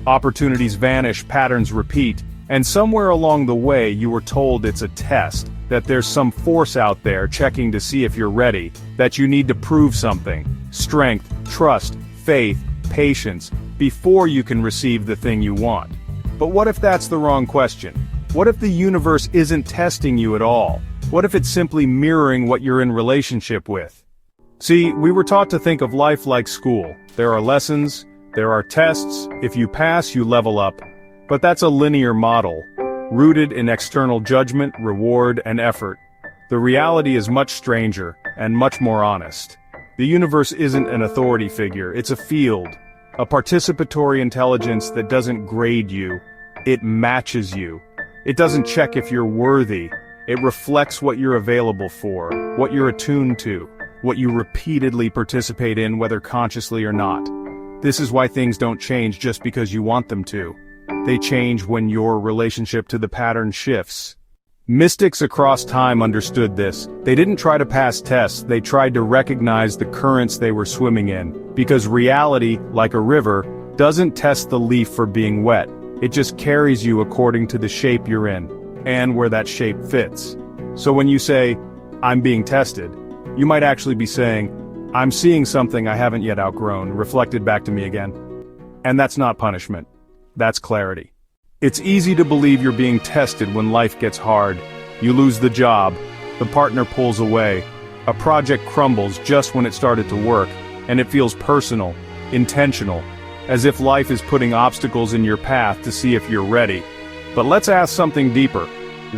Opportunities vanish, patterns repeat, and somewhere along the way you were told it's a test, that there's some force out there checking to see if you're ready, that you need to prove something, strength, trust, faith, patience, before you can receive the thing you want. But what if that's the wrong question? What if the universe isn't testing you at all? What if it's simply mirroring what you're in relationship with? See, we were taught to think of life like school. There are lessons, there are tests, if you pass you level up. But that's a linear model, rooted in external judgment, reward, and effort. The reality is much stranger, and much more honest. The universe isn't an authority figure, it's a field. A participatory intelligence that doesn't grade you, it matches you. It doesn't check if you're worthy, it reflects what you're available for, what you're attuned to, what you repeatedly participate in whether consciously or not. This is why things don't change just because you want them to. They change when your relationship to the pattern shifts. Mystics across time understood this. They didn't try to pass tests, they tried to recognize the currents they were swimming in. Because reality, like a river, doesn't test the leaf for being wet. It just carries you according to the shape you're in, and where that shape fits. So when you say, "I'm being tested," you might actually be saying, "I'm seeing something I haven't yet outgrown, reflected back to me again." And that's not punishment. That's clarity. It's easy to believe you're being tested when life gets hard. You lose the job, the partner pulls away, a project crumbles just when it started to work, and it feels personal, intentional, as if life is putting obstacles in your path to see if you're ready. But let's ask something deeper.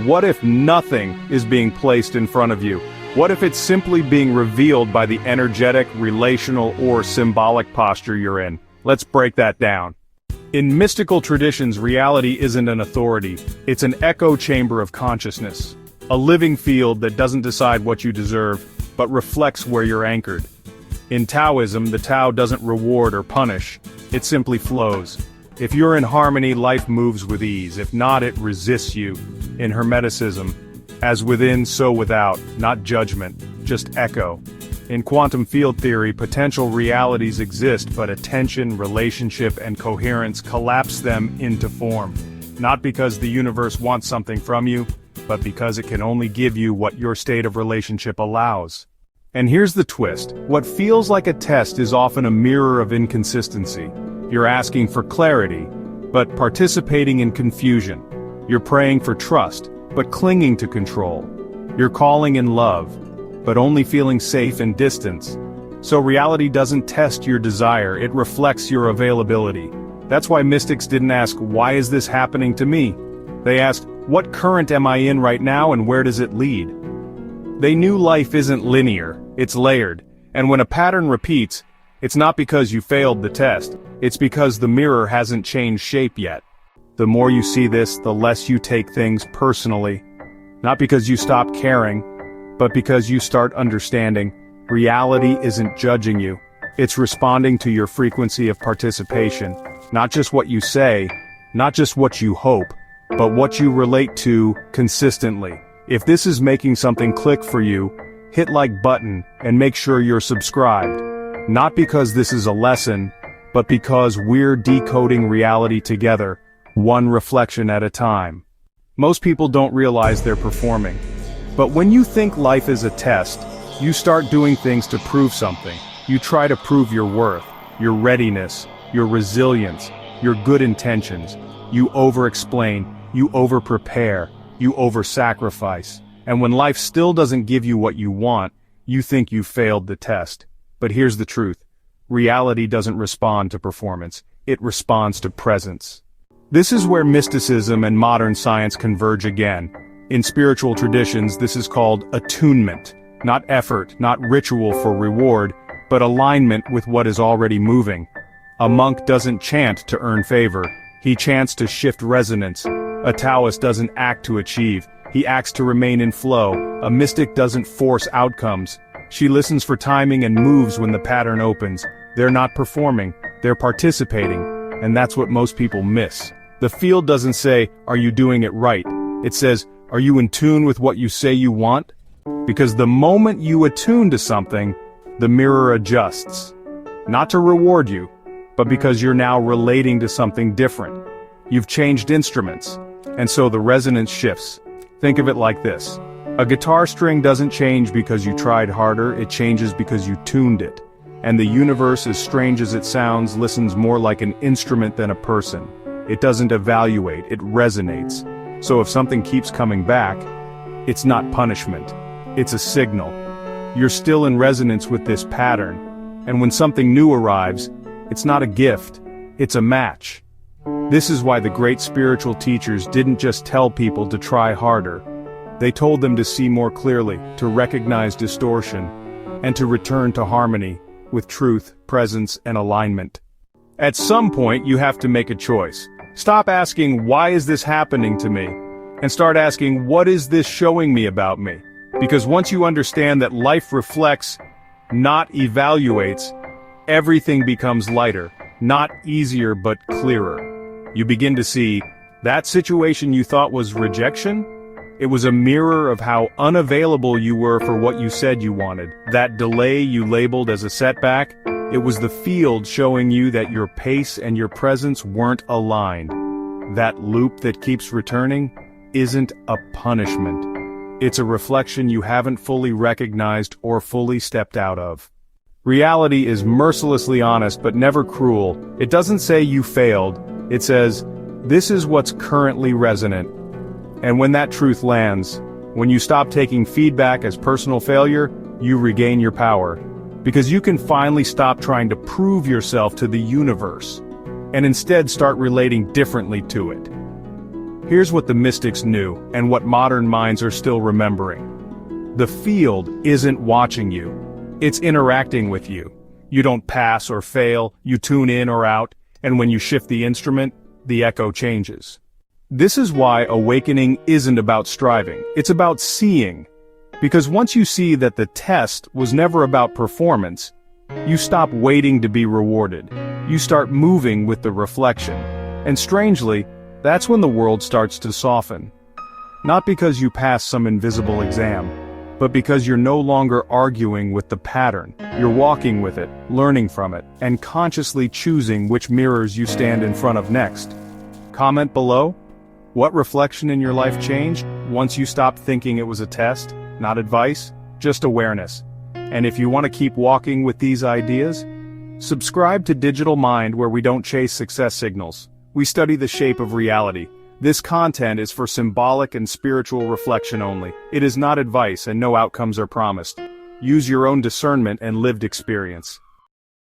What if nothing is being placed in front of you? What if it's simply being revealed by the energetic, relational, or symbolic posture you're in? Let's break that down. In mystical traditions, reality isn't an authority, it's an echo chamber of consciousness. A living field that doesn't decide what you deserve, but reflects where you're anchored. In Taoism, the Tao doesn't reward or punish, it simply flows. If you're in harmony, life moves with ease, if not, it resists you. In Hermeticism, as within, so without, not judgment, just echo. In quantum field theory, potential realities exist, but attention, relationship, and coherence collapse them into form. Not because the universe wants something from you, but because it can only give you what your state of relationship allows. And here's the twist. What feels like a test is often a mirror of inconsistency. You're asking for clarity, but participating in confusion. You're praying for trust, but clinging to control. You're calling in love, but only feeling safe in distance. So reality doesn't test your desire, it reflects your availability. That's why mystics didn't ask, "Why is this happening to me?" They asked, "What current am I in right now and where does it lead?" They knew life isn't linear, it's layered, and when a pattern repeats, it's not because you failed the test, it's because the mirror hasn't changed shape yet. The more you see this, the less you take things personally. Not because you stop caring, but because you start understanding, reality isn't judging you. It's responding to your frequency of participation. Not just what you say, not just what you hope, but what you relate to consistently. If this is making something click for you, hit like button and make sure you're subscribed. Not because this is a lesson, but because we're decoding reality together, one reflection at a time. Most people don't realize they're performing. But when you think life is a test, you start doing things to prove something. You try to prove your worth, your readiness, your resilience, your good intentions. You over-explain, you over-prepare, you over-sacrifice. And when life still doesn't give you what you want, you think you failed the test. But here's the truth. Reality doesn't respond to performance, it responds to presence. This is where mysticism and modern science converge again. In spiritual traditions, this is called attunement. Not effort, not ritual for reward, but alignment with what is already moving. A monk doesn't chant to earn favor, he chants to shift resonance. A Taoist doesn't act to achieve, he acts to remain in flow. A mystic doesn't force outcomes, she listens for timing and moves when the pattern opens. They're not performing, they're participating, and that's what most people miss. The field doesn't say, "Are you doing it right?" It says, "Are you in tune with what you say you want?" Because the moment you attune to something, the mirror adjusts. Not to reward you, but because you're now relating to something different. You've changed instruments, and so the resonance shifts. Think of it like this. A guitar string doesn't change because you tried harder, it changes because you tuned it. And the universe, as strange as it sounds, listens more like an instrument than a person. It doesn't evaluate, it resonates. So if something keeps coming back, it's not punishment. It's a signal. You're still in resonance with this pattern. And when something new arrives, it's not a gift, it's a match. This is why the great spiritual teachers didn't just tell people to try harder. They told them to see more clearly, to recognize distortion, and to return to harmony with truth, presence, and alignment. At some point, you have to make a choice. Stop asking, why is this happening to me? And start asking, what is this showing me about me? Because once you understand that life reflects, not evaluates, everything becomes lighter, not easier but clearer. You begin to see, that situation you thought was rejection? It was a mirror of how unavailable you were for what you said you wanted. That delay you labeled as a setback, it was the field showing you that your pace and your presence weren't aligned. That loop that keeps returning isn't a punishment. It's a reflection you haven't fully recognized or fully stepped out of. Reality is mercilessly honest but never cruel. It doesn't say you failed. It says, this is what's currently resonant. And when that truth lands, when you stop taking feedback as personal failure, you regain your power. Because you can finally stop trying to prove yourself to the universe, and instead start relating differently to it. Here's what the mystics knew, and what modern minds are still remembering. The field isn't watching you. It's interacting with you. You don't pass or fail, you tune in or out, and when you shift the instrument, the echo changes. This is why awakening isn't about striving, it's about seeing. Because once you see that the test was never about performance, you stop waiting to be rewarded. You start moving with the reflection. And strangely, that's when the world starts to soften. Not because you pass some invisible exam, but because you're no longer arguing with the pattern. You're walking with it, learning from it, and consciously choosing which mirrors you stand in front of next. Comment below. What reflection in your life changed once you stopped thinking it was a test? Not advice, just awareness. And if you want to keep walking with these ideas, subscribe to Digital Mind, where we don't chase success signals. We study the shape of reality. This content is for symbolic and spiritual reflection only. It is not advice, and no outcomes are promised. Use your own discernment and lived experience.